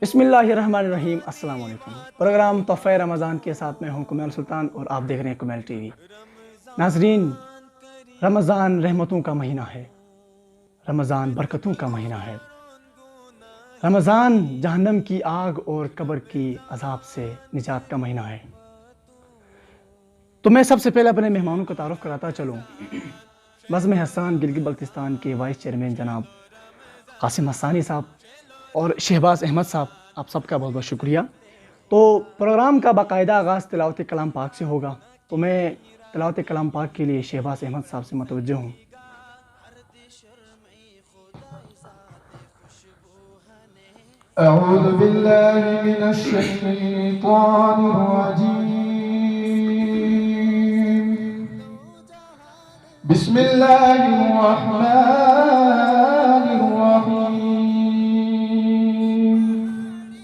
بسم اللہ الرحمن الرحیم۔ السلام علیکم۔ پروگرام تحفہ رمضان کے ساتھ میں ہوں کمیل سلطان اور آپ دیکھ رہے ہیں کمیل ٹی وی۔ ناظرین، رمضان رحمتوں کا مہینہ ہے، رمضان برکتوں کا مہینہ ہے، رمضان جہنم کی آگ اور قبر کی عذاب سے نجات کا مہینہ ہے۔ تو میں سب سے پہلے اپنے مہمانوں کا تعارف کراتا چلوں۔ بزم حسان گلگت بلتستان کے وائس چیئرمین جناب قاسم حسانی صاحب اور شہباز احمد صاحب، آپ سب کا بہت بہت شکریہ۔ تو پروگرام کا باقاعدہ آغاز تلاوت کلام پاک سے ہوگا، تو میں تلاوت کلام پاک کے لیے شہباز احمد صاحب سے متوجہ ہوں۔ أعوذ بالله من الشيطان الرجيم. بسم الله الرحمن الرحيم.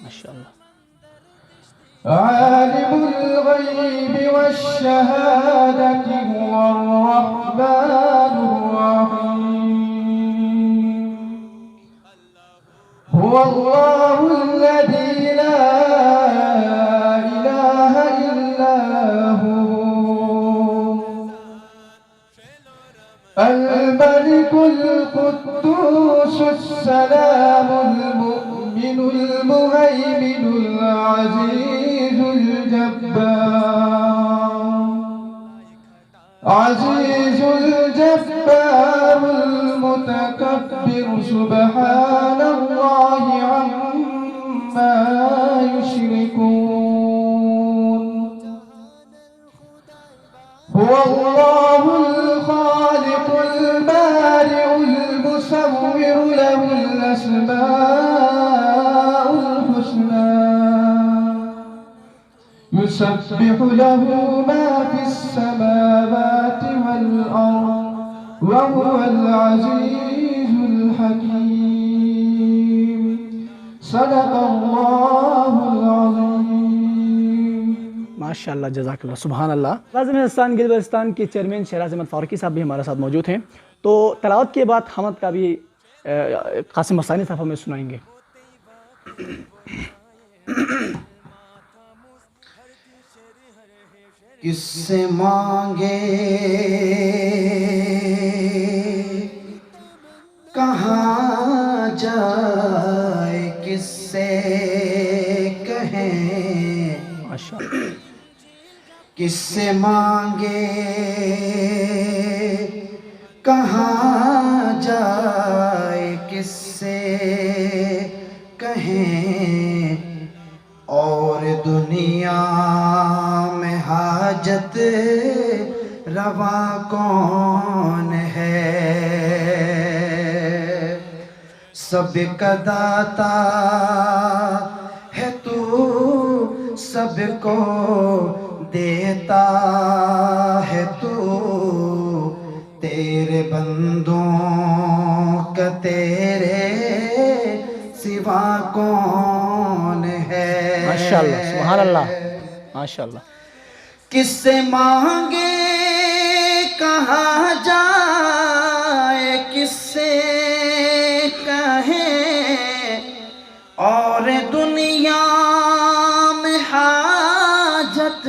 ماشاءاللہ۔ عالم الغيب والشهادة هو الرحمن الرحيم. هو الله الذي لا إله إلا هو الملك القدوس السلام المؤمن المهيمن العزيز الجبار عزيز الجبار المتكبر سبحان الله عما يشركون. هو الله الخالق البارئ المصور له الأسماء الحسنى يسبح له ما في السماوات والأرض وهو العزيز الحكيم. صدق الله العظيم. ماشاءاللہ، جزاک اللہ، سبحان اللہ۔ بزم حسان گلگت بلتستان کے چیئرمین شہراز احمد فاروقی صاحب بھی ہمارے ساتھ موجود ہیں، تو تلاوت کے بعد حمد کا بھی قاسم حسانی صاحب ہمیں سنائیں گے۔ کس سے مانگے کہاں جائے، کس سے کہیں ماشاءاللہ۔ کس سے مانگے کہاں جائے، کس سے کہیں اور دنیا میں حاجت روا کون ہے. سب کا داتا ہے تو، سب کو دیتا ہے تو، تیرے بندوں کا تیرے سوا کون ہے. ماشاءاللہ، سبحان اللہ، ماشاءاللہ۔ کس سے مانگے کہاں جائے، کس سے کہیں اور دنیا میں حاجت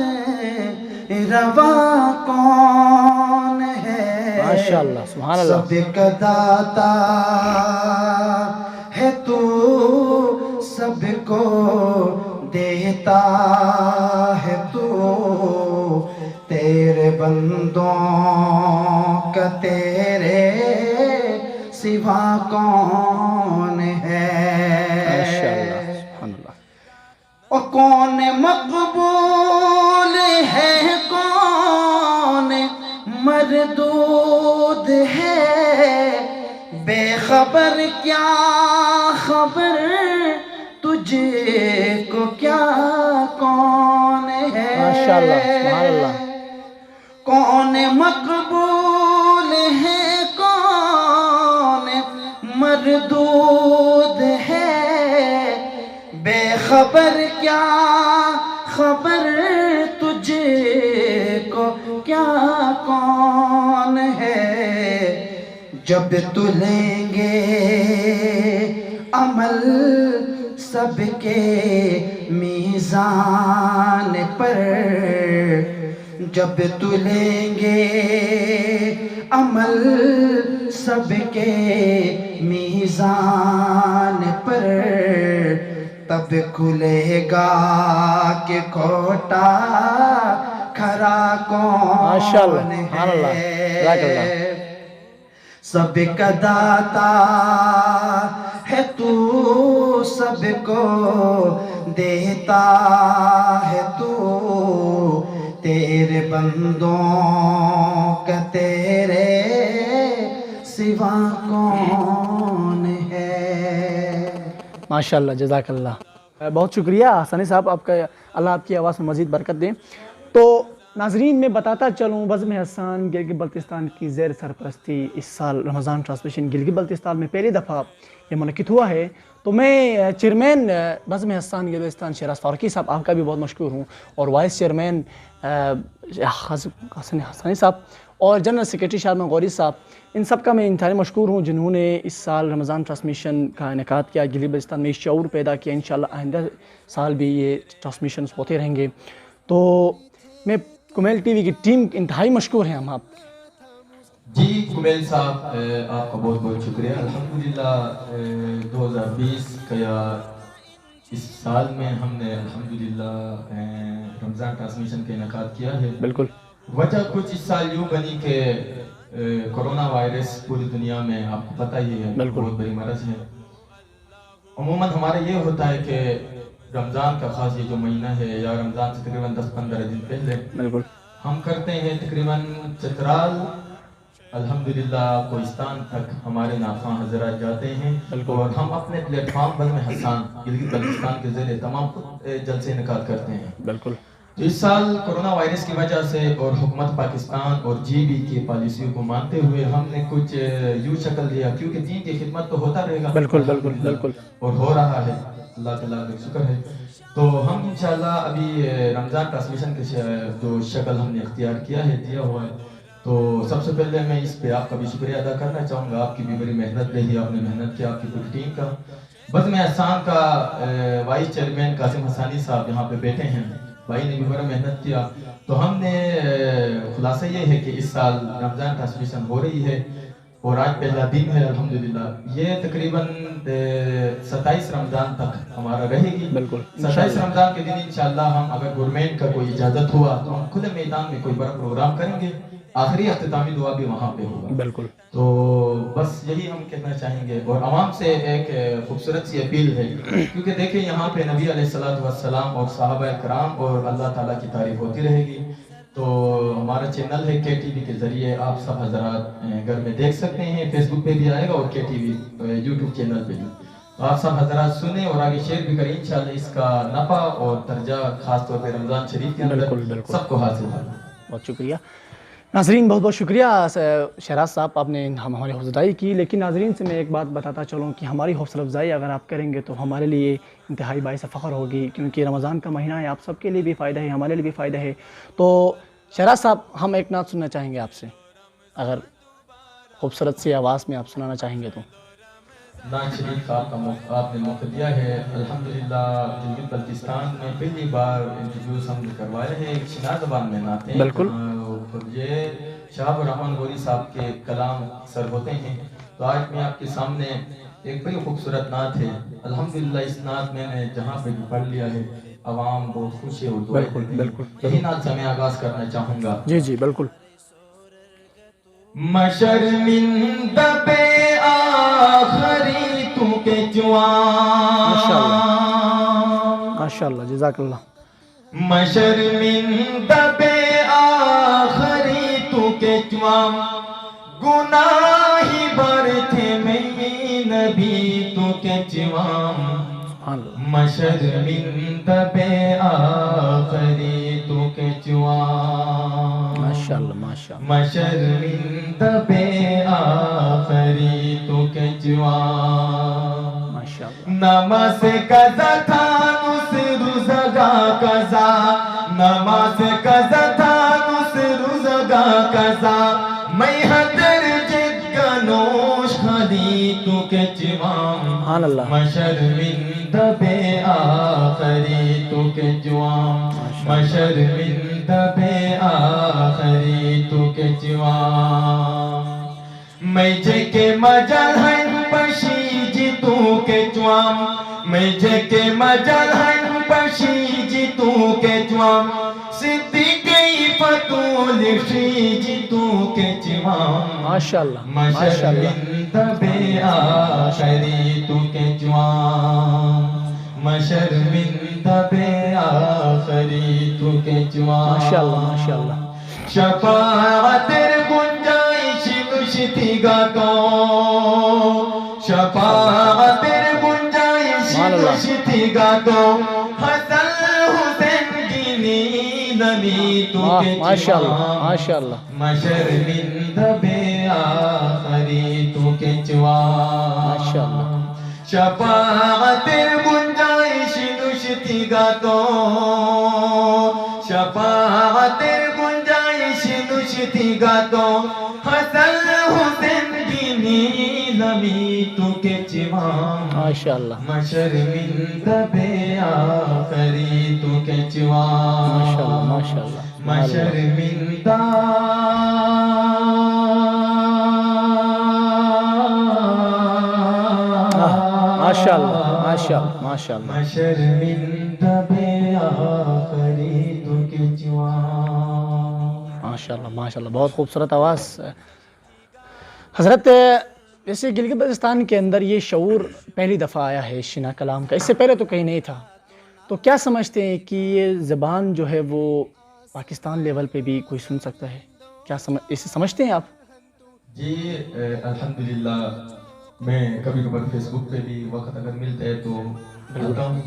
روا کون ہے. ماشاءاللہ، سبحان اللہ۔ سب کا داتا ہے تو، سب کو دیتا ہے تو، تیرے بندوں کا تیرے سوا کون ہے. ماشاءاللہ، سبحان اللہ۔ اور کون مقبول ہے، کون مردود ہے، بے خبر کیا خبر، تجھے کو کیا کون ہے. ماشاءاللہ، سبحان اللہ۔ کون مقبول ہے، کون مردود ہے، بے خبر کیا خبر، تجھے کو کیا کون ہے. جب تو لیں گے عمل سب کے میزان پر جب تلیں گے عمل سب کے میزان پر تب کھلے گا کہ کھوٹا کھرا کون ہے سب کا داتا ہے تو سب کو دیتا ہے تو تیرے بندوں کا تیرے سوا کون ہے. ماشاءاللہ جزاک اللہ. بہت شکریہ حسنی صاحب آپ کا, اللہ آپ کی آواز میں مزید برکت دیں. تو ناظرین میں بتاتا چلوں بزم احسان گلگت بلتستان کی زیر سرپرستی اس سال رمضان ٹرانسمیشن گلگت بلتستان میں پہلی دفعہ یہ منعقد ہوا ہے. تو میں چیئرمین بزم احسان گلگت بلتستان شہراز فاروقی صاحب آپ کا بھی بہت مشکور ہوں, اور وائس چیئرمین حسنی صاحب اور جنرل سیکریٹری شادمان غوری صاحب, ان سب کا میں انتہائی مشکور ہوں جنہوں نے اس سال رمضان ٹرانسمیشن کا انعقاد کیا, گلگت بلتستان میں شعور پیدا کیا. انشاءاللہ آئندہ سال بھی یہ ٹرانسمیشنز ہوتے رہیں گے. تو میں کمیل ٹی وی کی ٹیم انتہائی مشکور ہیں ہم آپ. جی کمیل صاحب آپ کا بہت بہت شکریہ. الحمدللہ 2020 کا یا اس سال میں ہم نے الحمدللہ رمضان ٹرانسمیشن کا انعقاد کیا ہے. بالکل. وجہ کچھ اس سال یوں بنی کہ کرونا وائرس پوری دنیا میں آپ کو پتہ ہی ہے بہت بڑی مرض ہے. عموماً ہمارا یہ ہوتا ہے کہ رمضان کا خاص یہ جو مہینہ ہے یا رمضان سے تقریباً 10-15 دن پہلے بالکل ہم کرتے ہیں تقریباً چترال الحمدللہ کوہستان تک ہمارے ناخواں حضرات جاتے ہیں, اور ہم اپنے پلیٹ فارم بزم احسان گلگت بلتستان کے ذریعے تمام جلسے انعقاد کرتے ہیں. بالکل. تو اس سال کرونا وائرس کی وجہ سے اور حکومت پاکستان اور جی بی کی پالیسیوں کو مانتے ہوئے ہم نے کچھ یوں شکل دیا, کیونکہ دین کی خدمت تو ہوتا رہے گا. بالکل بالکل بالکل. اور ہو رہا ہے, اللہ تعالیٰ کا شکر ہے. تو ہم انشاءاللہ ابھی رمضان ٹرانسمیشن کی جو شکل ہم نے اختیار کیا ہے, دیا ہوا ہے, تو سب سے پہلے میں اس پہ آپ کا بھی شکریہ ادا کرنا چاہوں گا. آپ کی بھی بڑی محنت رہی, آپ نے محنت کیا, آپ کی پوری ٹیم کا. بزم احسان کا وائس چیئرمین قاسم حسانی صاحب یہاں پہ بیٹھے ہیں, بھائی نے بھی بڑا محنت کیا. تو ہم نے خلاصہ یہ ہے کہ اس سال رمضان ٹرانسمیشن ہو رہی ہے اور آج پہلا دن ہے الحمدللہ. یہ تقریباً 27 رمضان تک ہمارا رہے گی. بالکل. 27 رمضان کے دن انشاءاللہ ہم اگر گورنمنٹ کا کوئی اجازت ہوا تو ہم کھلے میدان میں کوئی بڑا پروگرام کریں گے. آخری اختتامی دعا بھی وہاں پہ ہوگا. بالکل. تو بس یہی ہم کہنا چاہیں گے, اور عوام سے ایک خوبصورت سی اپیل ہے, کیونکہ دیکھیں یہاں پہ نبی علیہ السلام اور صحابہ کرام اور اللہ تعالیٰ کی تعریف ہوتی رہے گی. تو ہمارا چینل ہے کے ٹی وی کے ذریعے آپ سب حضرات گھر میں دیکھ سکتے ہیں, فیس بک پہ بھی آئے گا اور کے ٹی وی یوٹیوب چینل پہ بھی. تو آپ سب حضرات سنیں اور آگے شیئر بھی کریں, انشاءاللہ اس کا نفع اور درجہ خاص طور پہ رمضان شریف کے اندر سب کو حاصل ہوگا. بہت شکریہ ناظرین, بہت بہت شکریہ شہراز صاحب, آپ نے ہماری حوصلہ افزائی کی. لیکن ناظرین سے میں ایک بات بتاتا چلوں کہ ہماری حوصلہ افزائی اگر آپ کریں گے تو ہمارے لیے انتہائی باعث فخر ہوگی, کیونکہ رمضان کا مہینہ ہے, آپ سب کے لیے بھی فائدہ ہے, ہمارے لیے بھی فائدہ ہے. تو شہراز صاحب ہم ایک نعت سننا چاہیں گے آپ سے, اگر خوبصورت سی آواز میں آپ سنانا چاہیں گے تو. نعت شریف آپ نے موقع دیا ہے. الحمدللہ گلگت بلتستان میں پہلی بار انٹروڈیوس ہم نے کروائے ہیں ایک شنا زبان میں نعتیں. بالکل. یہ شہاب الرحمن غوری صاحب کے کلام اکثر ہوتے ہیں, تو آج میں آپ کے سامنے ایک بڑی خوبصورت نعت ہے. الحمدللہ اس نعت میں نے جہاں پہ بھی پڑھ لیا ہے, عوام بہت خوش ہے اور دعائیں دیتے ہیں. یہی نعت سے میں آغاز کرنا چاہوں گا. جی جی بالکل. مشرمندہ پہ آخری تو کے جوان, ماشاءاللہ جزاک اللہ. مشرمندہ پہ آخری تو کے جوان, گناہی بر تھے میں نبی تو کے جوان. مشرمندہ پہ آخری تو کے جوان, ماشاءاللہ ماشاءاللہ. مشرمندہ پہ آخری تو کے جوان, ماشاءاللہ. نماز قضا تھا نس روزگا قضا, نماز قضا تھا نس روزگا قضا, میں حضر جد کا نوش خالی تو کے جوان. سبحان اللہ مشرمند بے آخری تو کے جوان مشرمند بے آخری تو کے جوان میں جے کے مجال ہن پشی جی تو کے جوان میں جے کے مجال ہن پشی جی تو کے جوان صدیقی فتول شی جی تو کے جوان ماشاءاللہ ماشاءاللہ مشرمند بے آخری تو کے جوان مشرمند بے آخری تو کے جوان ماشاءاللہ ماشاءاللہ شفاعت گنجائش نشتی گا تو شفاعت گنجائش نشتی گا تو حسن حسین کی نیلمی تو کے ماشاءاللہ ماشاءاللہ مشرمند بے آخری تو کے جوان ماشاءاللہ شفاعت گنجائش نشتی گا تو شفاعت گنجائش نشتی گا تو حسن حسین کی نیلمی تو کے جوان ماشاءاللہ مشرمند بے آخری تو کے جوان ماشاءاللہ ماشاءاللہ مشرمند ماشاءاللہ ماشاءاللہ ماشاءاللہ مشرمند بے آخری تو کے جوان ماشاءاللہ ماشاءاللہ بہت خوبصورت آواز حضرت ویسے گلگت بلتستان کے اندر یہ شعور پہلی دفعہ آیا ہے شنا کلام کا، اس سے پہلے تو کہیں نہیں تھا، تو کیا سمجھتے ہیں کہ یہ زبان جو ہے وہ پاکستان لیول پہ بھی کوئی سن سکتا ہے؟ کیا اسے سمجھتے ہیں آپ؟ جی الحمدللہ میں کبھی کبھار فیس بک پہ بھی وقت اگر ملتا ہے تو بولتا ہوں،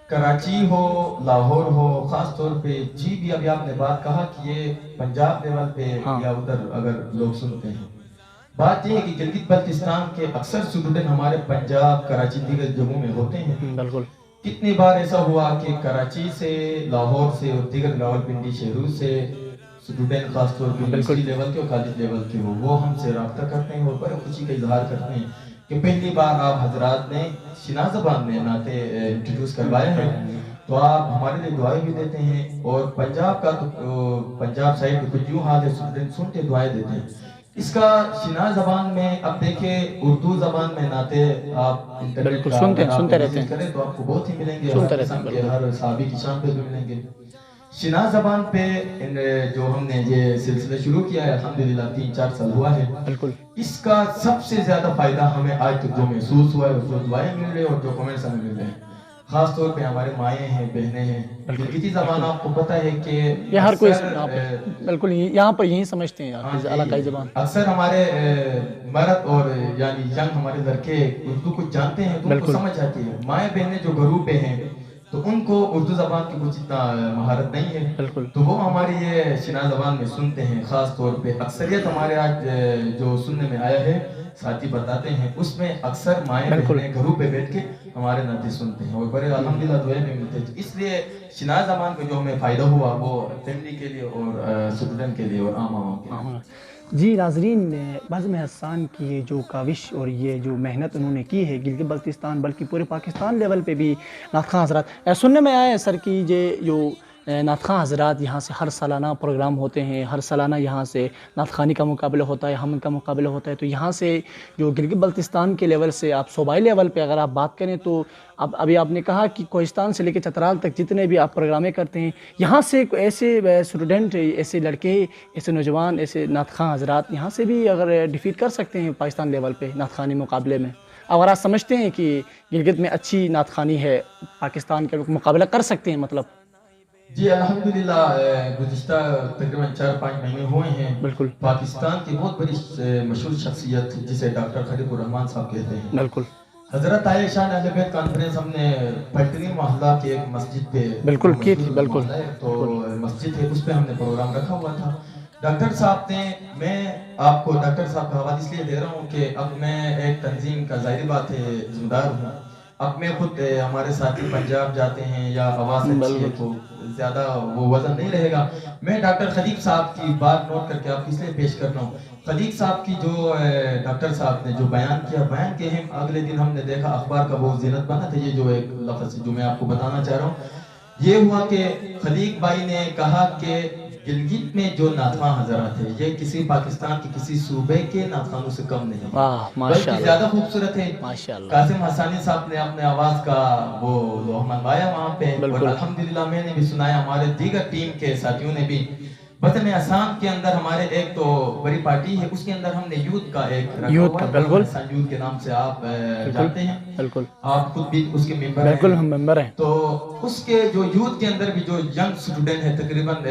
کراچی ہو لاہور ہو، خاص طور پہ جی بھی ابھی آپ نے بات کہا کہ یہ پنجاب لیول پہ یا ادھر اگر لوگ سنتے ہیں، بات یہ ہے کہ گلگت بلتستان کے اکثر اسٹوڈنٹ ہمارے پنجاب کراچی دیگر جگہوں میں ہوتے ہیں۔ بالکل کتنی بار ایسا ہوا کہ کراچی سے لاہور سے اور دیگر راولپنڈی شہروں سے اسٹوڈنٹ خاص طور پہ یونیورسٹی لیول کے اور کالج لیول کے وہ ہم سے رابطہ کرتے ہیں اور بڑے خوشی کا اظہار کرتے ہیں کہ پہلی بار آپ حضرات نے شنا زبان میں نعتیں انٹروڈیوس کروایا ہے، تو آپ ہمارے لیے دعائیں بھی دیتے ہیں، اور پنجاب کا تو پنجاب سائڈ پہ کچھ یوں حال ہے اسٹوڈنٹ سنتے دعائیں دیتے ہیں۔ اس کا شنا زبان میں اب دیکھیں اردو زبان میں نعتیں آپ بالکل سنتے رہتے ہیں کریں تو آپ کو بہت ہی ملیں گے، ہر قسم کے ہر صحابی کی شان پہ بھی ملیں گے۔ شنا زبان پہ جو ہم نے یہ سلسلہ شروع کیا ہے الحمدللہ 3-4 سال ہوا ہے، بالکل اس کا سب سے زیادہ فائدہ ہمیں آج تک جو محسوس ہوا ہے، جو دعائیں مل رہے ہیں اور جو کمنٹس ہمیں مل رہے ہیں، خاص طور پہ ہمارے مائیں ہیں، بہنیں ہیں۔ گلگتی زبان آپ کو پتہ ہے کہ یہ ہر کوئی بالکل یہاں پر یہی سمجھتے ہیں علاقائی زبان، اکثر ہمارے مرد اور یعنی ینگ ہمارے لڑکے اردو کچھ جانتے ہیں تو ان کو سمجھ آتی ہے، مائیں بہنیں جو گھروں پہ ہیں تو ان کو اردو زبان کی کچھ اتنا مہارت نہیں ہے، بالکل تو وہ ہماری یہ شنا زبان میں سنتے ہیں۔ خاص طور پہ اکثریت ہمارے آج جو سننے میں آیا ہے ساتھی بتاتے ہیں، اس میں اکثر مائیں بہنیں گھروں پہ بیٹھ کے ہمارے نعتیں سنتے ہیں اور بڑے الحمدللہ دعائیں بھی ملتے ہیں۔ اس لیے شنا زبان کا جو ہمیں فائدہ ہوا وہ فیملی کے لیے اور اسٹوڈنٹ کے لیے اور عام عوام کے لیے۔ جی ناظرین، بازم حسان کی یہ جو کاوش اور یہ جو محنت انہوں نے کی ہے گلگت بلتستان بلکہ پورے پاکستان لیول پہ بھی نعت خواں حضرات سننے میں آیا ہے سر کی جو نعت خواں حضرات یہاں سے ہر سالانہ پروگرام ہوتے ہیں، ہر سالانہ یہاں سے نعت خوانی کا مقابلہ ہوتا ہے، حمد کا مقابلہ ہوتا ہے، تو یہاں سے جو گلگت بلتستان کے لیول سے آپ صوبائی لیول پہ اگر آپ بات کریں تو ابھی آپ نے کہا کہ کوہستان سے لے کے چترال تک جتنے بھی آپ پروگرامیں کرتے ہیں، یہاں سے ایسے اسٹوڈنٹ، ایسے لڑکے، ایسے نوجوان، ایسے نعت خواں حضرات یہاں سے بھی اگر ڈیفیٹ کر سکتے ہیں پاکستان لیول پہ نعت خوانی مقابلے میں، اگر آپ سمجھتے ہیں کہ گلگت میں اچھی نعت خوانی ہے، پاکستان کے مقابلہ کر سکتے ہیں مطلب؟ جی الحمدللہ گزشتہ تقریباً 4-5 مہینے ہوئے ہیں، بالکل پاکستان کی بہت بڑی مشہور شخصیت جسے ڈاکٹر خلیق الرحمان صاحب کہتے ہیں، بالکل حضرت عائشہ شان اہل بیت کانفرنس ہم نے پٹنی محلہ کی ایک مسجد پہ بالکل کی تھی، بالکل تو مسجد ہے اس پہ ہم نے پروگرام رکھا ہوا تھا۔ ڈاکٹر صاحب نے، میں آپ کو ڈاکٹر صاحب کا حوالہ اس لیے دے رہا ہوں کہ اب میں ایک تنظیم کا ظاہری بات ہے ذمہ دار ہوں، اب میں خود ہمارے ساتھی پنجاب جاتے ہیں یا آواز اچھی ہے تو زیادہ وہ وزن نہیں رہے گا. میں ڈاکٹر خلیق صاحب کی بات نوٹ کر کے آپ اس لیے پیش کر رہا ہوں. خلیق صاحب کی جو ڈاکٹر صاحب نے جو بیان کیا, بیان کے ہم اگلے دن ہم نے دیکھا اخبار کا وہ زینت بنا تھا. یہ جو ایک لفظ جو میں آپ کو بتانا چاہ رہا ہوں یہ ہوا کہ خلیق بھائی نے کہا کہ گلگت میں جو ناتخواں حضرات ہیں یہ کسی پاکستان کے کسی صوبے کے ناتخوانوں سے کم نہیں بلکہ زیادہ خوبصورت ہے. قاسم حسانی صاحب نے اپنے آواز کا وہ لوح منوایا وہاں پہ, اور الحمدللہ میں نے بھی سنایا, ہمارے دیگر ٹیم کے ساتھیوں نے بھی. وطن آسام کے اندر ہمارے ایک تو بڑی پارٹی ہے, اس کے اندر ہم نے یوتھ کا ایک رکھا ہوا ہے, یوتھ کے نام سے آپ جانتے ہیں, بالکل آپ خود بھی اس کے ممبر ہیں. بالکل ہم ممبر ہیں. تو اس کے جو یوتھ کے اندر بھی جو ینگ اسٹوڈنٹ ہے تقریباً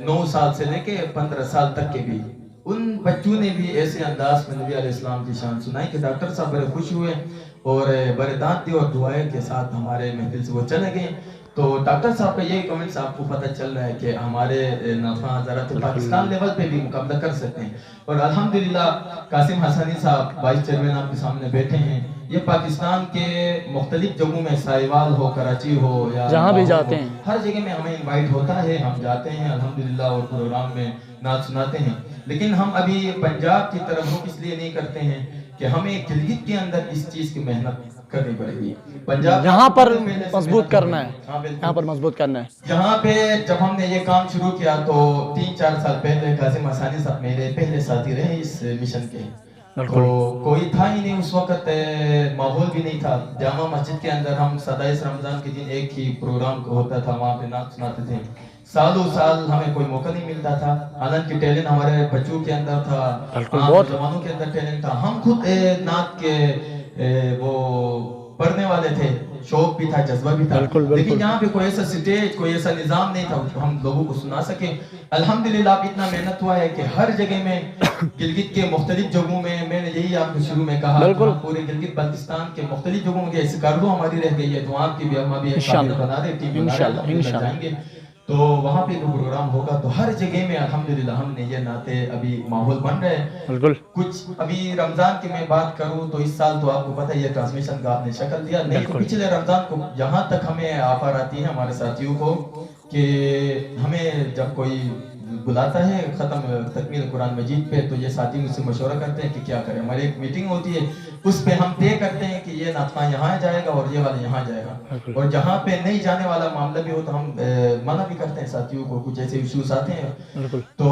9 سال سے لے کے 15 سال تک کے بھی, ان بچوں نے بھی ایسے انداز میں نبی علیہ السلام کی شان سنائی کہ ڈاکٹر صاحب بڑے خوش ہوئے اور بڑے دانت دی اور دعائیں کے ساتھ ہمارے محفل سے وہ چلے گئے. تو ڈاکٹر صاحب کا یہ کمنٹس آپ کو پتہ چل رہا ہے کہ ہمارے ناتخواں حضرات پاکستان لیول پہ بھی مقابلہ کر سکتے ہیں. اور الحمدللہ قاسم حسانی صاحب وائس چیئرمین آپ کے سامنے بیٹھے ہیں, یہ پاکستان کے مختلف جگہوں میں سائیوال ہو, کراچی ہو یا جہاں بھی جاتے ہیں ہر جگہ میں ہمیں انوائٹ ہوتا ہے, ہم جاتے ہیں الحمدللہ اور پروگرام میں نعت سناتے ہیں. لیکن ہم ابھی پنجاب کی طرف رخ اس لیے نہیں کرتے ہیں کہ ہمیں گلگت کے اندر اس چیز کی محنت کرنی پڑے گی. پنجاب یہاں پر مضبوط کرنا ہے, یہاں پر مضبوط کرنا ہے. یہاں پہ جب ہم نے یہ کام شروع کیا تو 3-4 سال پہلے قاسم حسانی صاحب میرے پہلے ساتھی رہے اس مشن کے. تو کوئی تھا ہی نہیں اس وقت, ماحول بھی نہیں تھا. جامع مسجد کے اندر ہم 27 رمضان کے دن ایک ہی پروگرام ہوتا تھا, وہاں پہ نعت سناتے تھے. سالوں سال ہمیں کوئی موقع نہیں ملتا تھا, حالانکہ ٹیلنٹ ہمارے بچوں کے اندر تھا, جوانوں کے اندر ٹیلنٹ تھا. ہم خود نعت کے وہ پڑھنے والے تھے, شوق بھی تھا, جذبہ بھی تھا, لیکن یہاں پہ کوئی ایسا سٹیج, کوئی ایسا نظام نہیں تھا جو ہم لوگوں کو سنا سکیں. الحمدللہ اب اتنا محنت ہوا ہے کہ ہر جگہ میں گلگت کے مختلف جگہوں میں نے یہی آپ کو شروع میں کہا, پورے گلگت بلتستان کے مختلف جگہوں میں ایسی کاردو ہماری رہ گئی ہے, تو آپ کی بھی ہم ابھی ایک کابینہ بنا رہے, ٹیم بنا رہے, جائیں گے تو وہاں پہ جو پروگرام ہوگا تو ہر جگہ میں الحمدللہ ہم نے یہ نعتیں ابھی ماحول بن رہے ہیں. کچھ ابھی رمضان کی میں بات کروں تو اس سال تو آپ کو پتہ ہے یہ ٹرانسمیشن کا آپ نے شکل دیا, نہیں تو پچھلے رمضان کو یہاں تک ہمیں آفر آتی ہے ہمارے ساتھیوں کو کہ ہمیں جب کوئی بلاتا ہے ختم تکمیل قرآن مجید پہ تو یہ ساتھی مجھ سے مشورہ کرتے ہیں کہ کیا کریں. ہماری ایک میٹنگ ہوتی ہے, اس پہ ہم طے کرتے ہیں کہ یہ نعتخواں یہاں جائے گا اور یہ والا یہاں جائے گا, اور جہاں پہ نہیں جانے والا معاملہ بھی ہو تو ہم منع بھی کرتے ہیں ساتھیوں کو, کچھ ایسے ایشوز آتے ہیں. تو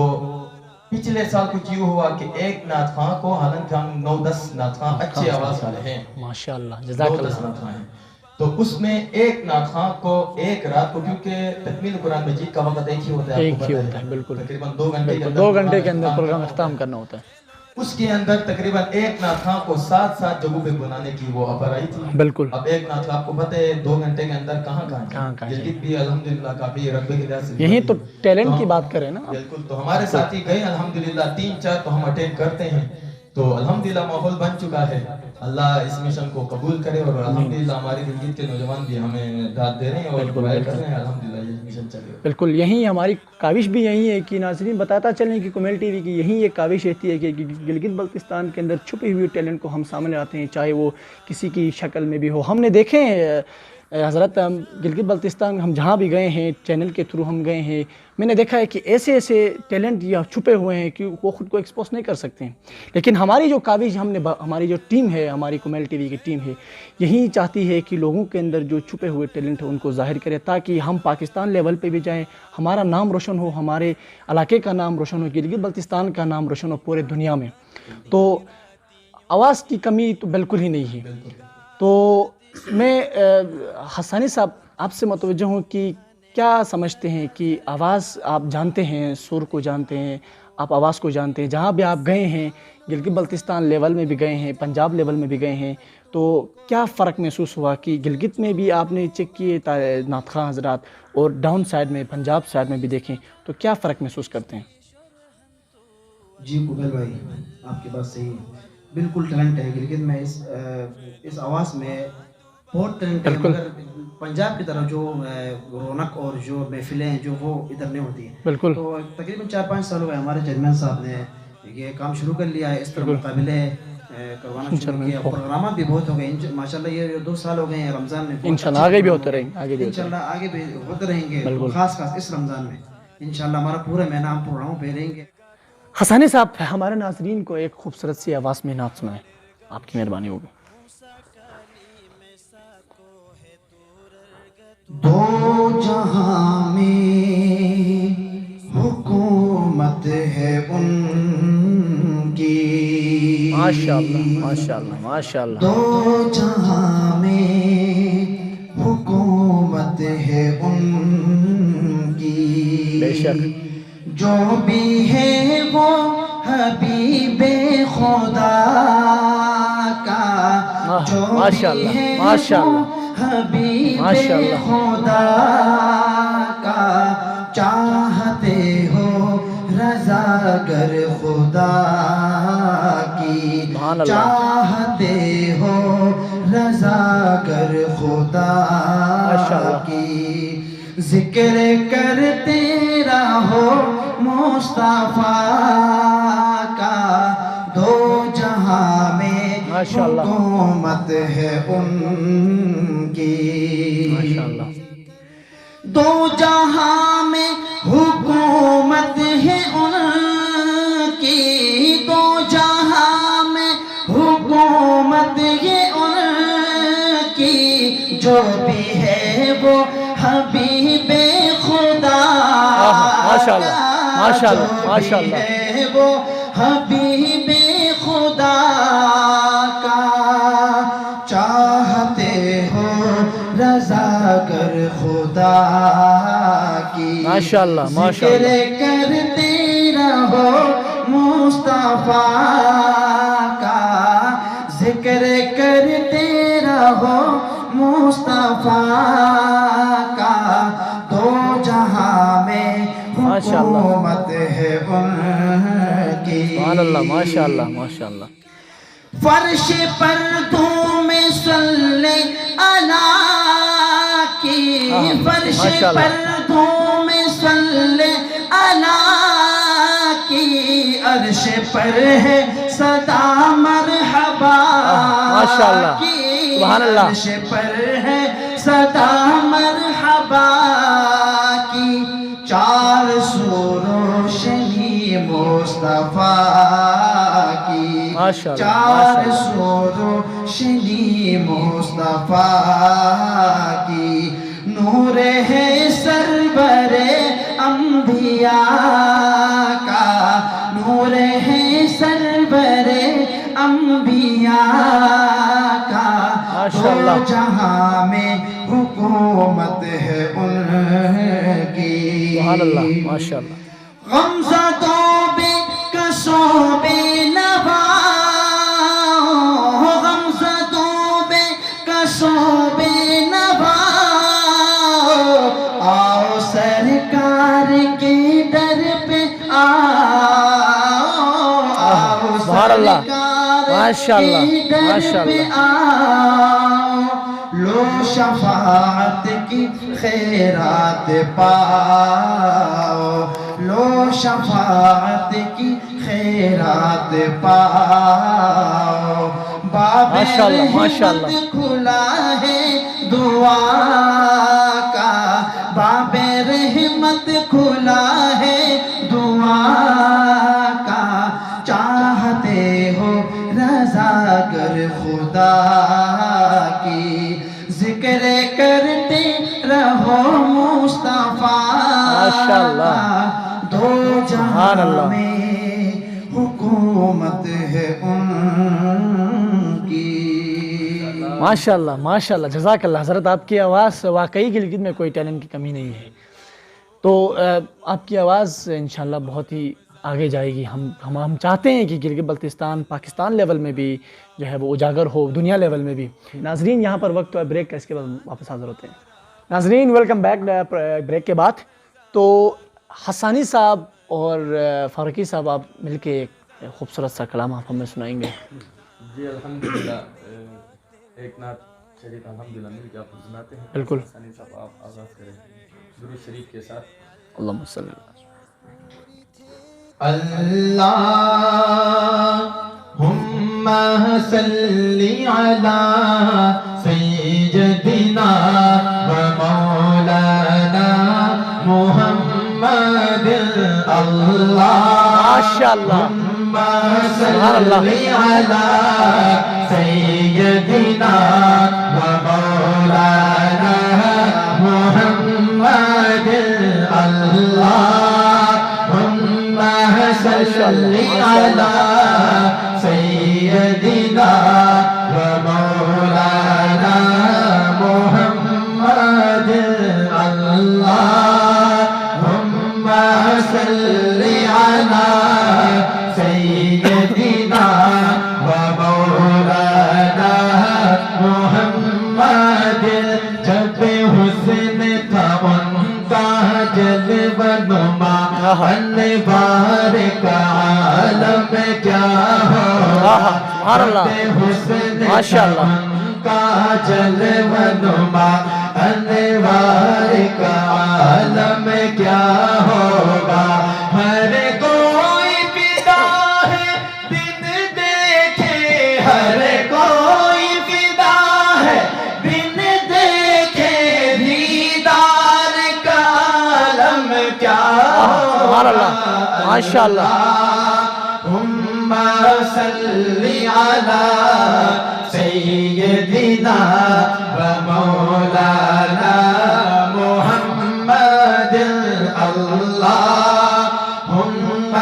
پچھلے سال کچھ یوں ہوا کہ ایک نعتخواں کو, حالانکہ ہم 9-10 نعتخواں اچھے آواز والے ہیں, ماشاءاللہ جزاک اللہ, 9-10 نعتخواں ہیں, تو اس میں ایک نعتخواں کو ایک رات کو, کیونکہ تکمیل قرآن مجید کا وقت ایک ہی ہوتا ہے, ایک ہی ہوتا ہے, بالکل تقریباً 2 گھنٹے کے اندر پروگرام اختتام کرنا ہوتا ہے. اس کے اندر تقریباً ایک نعتخواں کو 7 جگہوں پہ بنانے کی وہ آفر آئی تھی. بالکل. اب ایک نعتخواں آپ کو پتہ ہے 2 گھنٹے کے اندر کہاں گلگت بھی الحمدللہ کافی رقبے کے لحاظ سے, یہی تو ٹیلنٹ کی بات کریں نا. بالکل. تو ہمارے ساتھی گئے الحمدللہ 3-4 تو ہم اٹینڈ کرتے ہیں, تو الحمدللہ ماحول بن چکا ہے. اللہ اس مشن کو قبول کرے, اور الحمدللہ ہمارے گلگت کے نوجوان بھی ہمیں داد دے رہے ہیں اور دعائیں کر رہے ہیں, الحمدللہ یہ مشن چلے. بالکل, یہی ہماری کاوش بھی یہی ہے کہ ناظرین بتاتا چلیں کہ کومیل ٹی وی کی یہی ایک کاوش رہتی ہے کہ گلگت بلتستان کے اندر چھپے ہوئے ٹیلنٹ کو ہم سامنے آتے ہیں, چاہے وہ کسی کی شکل میں بھی ہو. ہم نے دیکھے حضرت گلگت بلتستان ہم جہاں بھی گئے ہیں, چینل کے تھرو ہم گئے ہیں, میں نے دیکھا ہے کہ ایسے ٹیلنٹ یا چھپے ہوئے ہیں کہ وہ خود کو ایکسپوز نہیں کر سکتے ہیں. لیکن ہماری جو کاوش ہماری جو ٹیم ہے, ہماری کومیل ٹی وی کی ٹیم ہے, یہی چاہتی ہے کہ لوگوں کے اندر جو چھپے ہوئے ٹیلنٹ ہیں ان کو ظاہر کرے, تاکہ ہم پاکستان لیول پہ بھی جائیں, ہمارا نام روشن ہو, ہمارے علاقے کا نام روشن ہو, گلگت بلتستان کا نام روشن ہو پورے دنیا میں. تو آواز کی کمی تو بالکل ہی نہیں ہے. تو میں حسانی صاحب آپ سے متوجہ ہوں کہ کیا سمجھتے ہیں کہ آواز آپ جانتے ہیں, سر کو جانتے ہیں, آپ آواز کو جانتے ہیں, جہاں بھی آپ گئے ہیں, گلگت بلتستان لیول میں بھی گئے ہیں, پنجاب لیول میں بھی گئے ہیں, تو کیا فرق محسوس ہوا کہ گلگت میں بھی آپ نے چیک کیے نعتخواں حضرات اور ڈاؤن سائڈ میں پنجاب سائڈ میں بھی دیکھیں, تو کیا فرق محسوس کرتے ہیں؟ جی قبیل بھائی آپ کی بات صحیح ہے, بالکل ٹیلنٹ ہے گلگت میں, اس آواز میں بہت ٹیلنٹ ہے, مگر پنجاب کی طرف جو رونق اور جو محفلیں ہیں جو وہ ادھر نہیں ہوتی ہیں. بالکل. تو تقریباً 4-5 سال ہوئے ہمارے چیئرمین صاحب نے یہ کام شروع کر لیا ہے. اس طرح مقابلے کروانا شروع کیا. پروگرامات بھی بہت ہو گئے ماشاءاللہ. یہ 2 سال ہو گئے ہیں رمضان میں. انشاءاللہ آگے بھی ہوتے رہیں گے, آگے بھی انشاءاللہ آگے بھی ہوتے رہیں گے, خاص اس رمضان میں انشاءاللہ ہمارا پورا مہینہ ہم پروگراموں پہ رہیں گے. حسانی صاحب ہمارے ناظرین کو ایک خوبصورت سی آواز میں نعت سنائیں, آپ کی مہربانی ہوگی. دو جہاں میں حکومت ہے ان کی, ماشاءاللہ ماشاءاللہ ماشاءاللہ. دو جہاں میں حکومت ہے ان کی, بے شک جو بھی ہے وہ حبیب خدا کا, جو بھی ہے وہ حبیب خدا کا, چاہتے ہو رضا گر خدا کی, چاہتے ہو رضا گر خدا کی, ذکر کرتے رہو مصطفیٰ کا, دو جہاں میں حکومت ہے ان کی, دو جہاں میں حکومت ہے ان کی, دو جہاں میں حکومت ہے ان کی, جو بھی ہے وہ حبیب خدا کا, جو بھی ہے وہ حبیب خدا کا, چاہتے ہو رضا گر خدا کی, ذکر کرتے رہو مصطفیٰ کا, ذکر کرتے رہو مصطفیٰ کا, دو جہاں میں حکومت ہے ان کی. سبحان اللہ, ماشاءاللہ ماشاءاللہ. فرش پردوں میں صلی اللہ کی, فرش پردوں میں صلی اللہ کی, عرش پر ہے صدا مرحبا کی, عرش پر ہے صدا مرحبا کی, چار سو روشنی مصطفیٰ کی, چار سو روشنی مصطفیٰ کی, نور ہے سرور انبیاء کا, نور ہے سرور انبیاء کا, دو جہاں میں حکومت ہے ان کی. سبحان اللہ ماشاءاللہ. غمزدوں بے کسوں بے نوا, غمزدوں بے کسوں بے نوا, آؤ سرکار کے در پہ آؤ, آؤ سرکار کے در پہ آؤ, لو شفاعت کی خیرات پاؤ, لو شفاعت کی خیرات پاؤ, باب رحمت کھلا ہے دعا کا, باب رحمت کھلا ہے دعا کا, چاہتے ہو رضا گر خدا کی, ذکر کرتے رہو مصطفیٰ کا, دو جہاں میں حکومت ہے ان کی. ماشاءاللہ ماشاءاللہ, جزاک اللہ. حضرت آپ کی آواز واقعی گلگت میں کوئی ٹیلنٹ کی کمی نہیں ہے, تو آپ کی آواز انشاءاللہ بہت ہی آگے جائے گی. ہم چاہتے ہیں کہ گلگت بلتستان پاکستان لیول میں بھی جو ہے وہ اجاگر ہو, دنیا لیول میں بھی. ناظرین یہاں پر وقت بریک کا, اس کے بعد واپس حاضر ہوتے ہیں. ناظرین ویلکم بیک بریک کے بعد. تو حسانی صاحب اور فاروقی صاحب آپ مل کے ایک خوبصورت سا کلام آپ ہمیں سنائیں گے. جی الحمدللہ, ایک نعت شریف الحمدللہ مل کے آپ کو سناتے ہیں. بالکل. حسانی صاحب آپ آغاز کریں درود شریف کے ساتھ. اللہم صلی اللہم صلی علی سیدنا و مولانا محمد اللہ ماشاءاللہ سبحان اللہ علی سیدنا و مولانا محمد اللہم صلی علی سیدنا و مولانا محمد اللہم صلی علی سیدنا و مولانا محمد جب حسن تھا ان کا جلوہ نما انوار کا عالم کیا ہوگا سبحان اللہ حسن ماشاءاللہ ان کا جلوہ نما انوار کا عالم کیا ہوگا ہر کوئی فدا ہے بن دیکھے ہر کوئی فدا ہے بن دیکھے دیدار کا عالم کیا سبحان اللہ ماشاءاللہ اللہم صلی علی سیدنا و مولانا محمد اللہم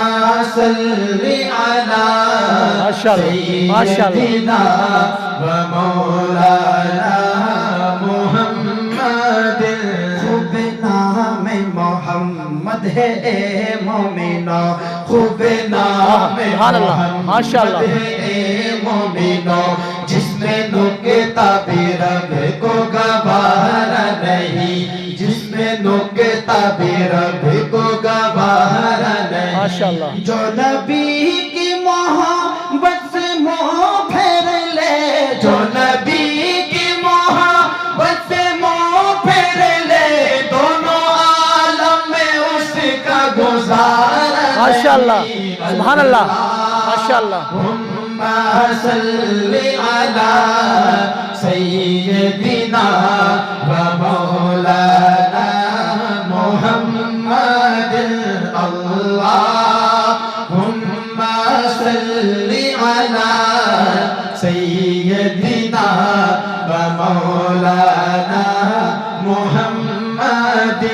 صلی علی سیدنا و مولانا محمد خوب نام محمد ہے اے مومنو خوب نام سبحان اللہ ماشاءاللہ ہے اے مومنو جس میں نکتہ بھی رب کو گوارا نہیں جس میں نکتہ بھی رب کو گوارا نہیں ماشاءاللہ جو نبی کی محبت سے منہ پھیر لے جو نبی کی محبت سے منہ پھیر لے دونوں عالم میں اس کا گزارا ماشاءاللہ سبحان اللہ ماشاءاللہ اللہم صلی علی سیدنا و مولانا محمد اللہم صلی علی سیدنا و مولانا محمد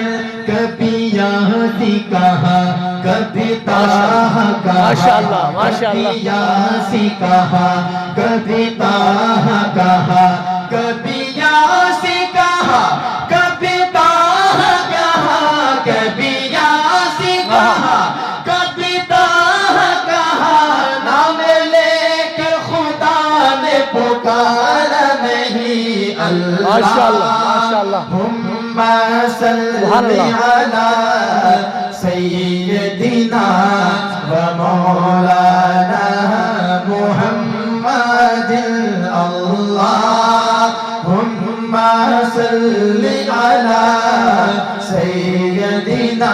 کبھی یادی کہا کبھی تاہ کہا ماشاءاللہ ماشاءاللہ کبھی یاسی کہا کبھی تاہ کہا کبھی یاسی کہا کبھی تاہ کہا کبھی یاسی کہا کبھی تاہ کہا نام لے کے خدا نے پکارا نہیں ماشاءاللہ ماشاءاللہ اللہم سبحان صلی اللہ علی سیدنا و مولانا محمد اللہم صلی علی سیدنا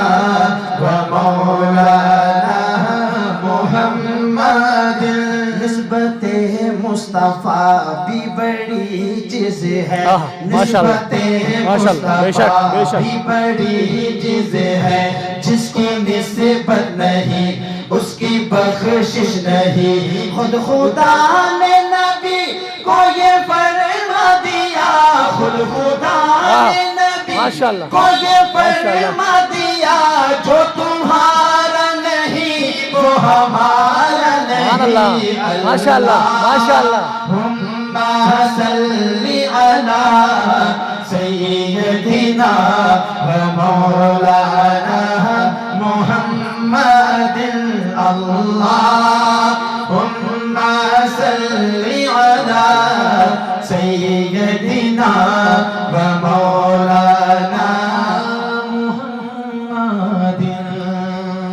و مولانا محمد نسبت مصطفیٰ بھی بڑی چیز ہے ماشاءاللہ ماشاءاللہ بے شک بے شک بھی بڑی چیز ہے جس کی نسبت نہیں اس کی بخشش نہیں خود خدا نے نبی کو یہ فرما دیا خود خدا نے نبی ماشاءاللہ کو یہ فرما دیا جو تمہارا نہیں وہ ہمارا سبحان اللہ نہیں ماشاءاللہ ماشاءاللہ اللہم صلی علی سیدنا و مولانا محمد اللہم صلی علی سیدنا و مولانا محمد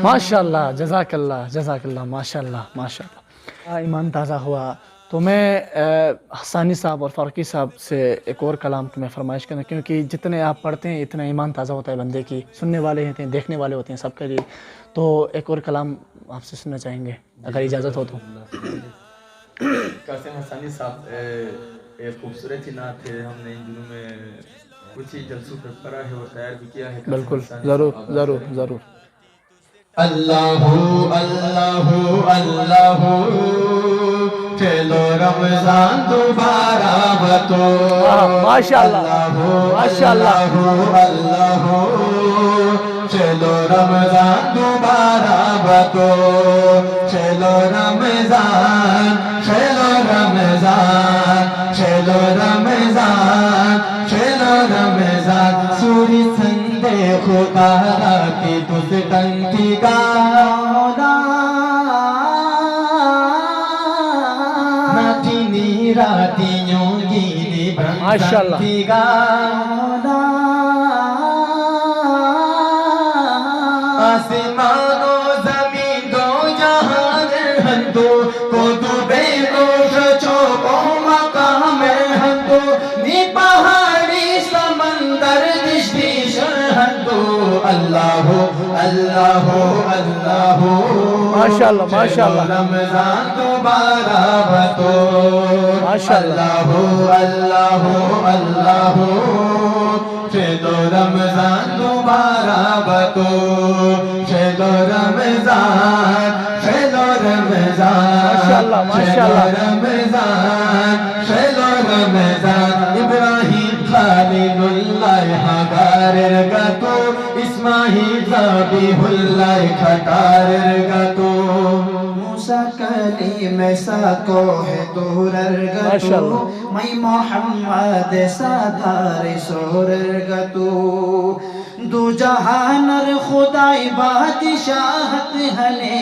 ماشاءاللہ جزاک اللہ ماشاءاللہ ماشاءاللہ ایمان تازہ ہوا تو میں حسانی صاحب اور فاروقی صاحب سے ایک اور کلام تمہیں فرمائش کرنا کیونکہ جتنے آپ پڑھتے ہیں اتنا ایمان تازہ ہوتا ہے بندے کی سننے والے ہوتے ہیں دیکھنے والے ہوتے ہیں سب کے لیے تو ایک اور کلام آپ سے سننا چاہیں گے اگر اجازت ہو تو قاسم حسانی صاحب ایک خوبصورت ہی نعت ہے، ہم نے ان دنوں میں کچھ ہی جلسوں پہ پڑھا ہے اور تیار بھی کیا ہے۔ بالکل، ضرور ضرور ضرور۔ اللہ اللہ اللہ چلو رمضان دوبارہ بتو، ماشاء اللہ ماشاء اللہ، اللہ چلو رمضان دوبارہ بتو، چلو رمضان چلو رمضان چلو رمضان چلو رمضان، سوری سندے خدا کی تس ٹنتی گانا ناٹی نیراتی یونگی ماشاء اللہ۔ نی گانا آسمان و زمین دو جہان ہندو کو دبے گوش چوکو مقام ہندو نی پہاڑی سمندر دشتی شہندو، اللہ اللہ اللہ ماشاء اللہ ماشاء اللہ، رمضان دوبارہ بتو، ماشاء اللہ، اللہ اللہ چلو رمضان دوبارہ بتو، چلو رمضان چلو رمضان ماشاء اللہ ماشاء اللہ، رمضان چلو رمضان، ابراہیم خلیل اللہ ہگار گتو، اسماعیل ذبیح اللہ کھٹار گتو، موسیٰ کلیم ساکو ہے دور ماشاء گتو، اللہ، میں محمد سادار سور گتو، دو جہانر خدای بادشاہت ہنے،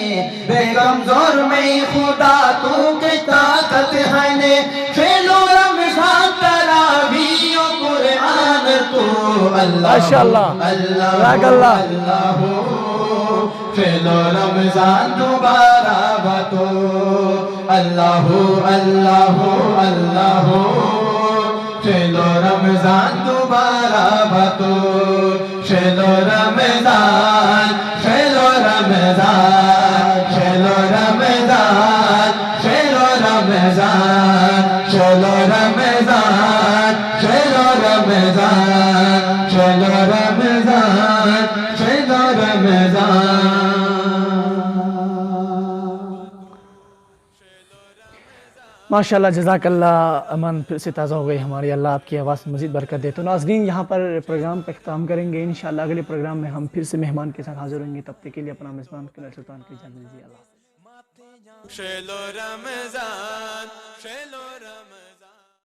بے کمزور میں خدا تو کی طاقت ہنے، کھیلو رمضان تراویح و قرآن تو، ماشاء اللہ، جزاک اللہ، اللہ چلو رمضان دوبارہ بتو، اللہ اللہ اللہ چلو رمضان دوبارہ بتو، چلو رمضان چلو رمضان چلو رمضان چلو رمضان چلو رمضان چلو رمضان چلو رمضان چلو رمضان۔ ماشاءاللہ، جزاک اللہ۔ امن پھر سے تازہ ہو گئی ہماری، اللہ آپ کی آواز میں مزید برکت دے۔ تو ناظرین، یہاں پر پروگرام کا اختتام کریں گے، انشاءاللہ اگلے پروگرام میں ہم پھر سے مہمان کے ساتھ حاضر ہوں گے، تب تک کے لیے اپنا میزبان کنال سلطان کی اجازت دیجیے، اللہ حافظ۔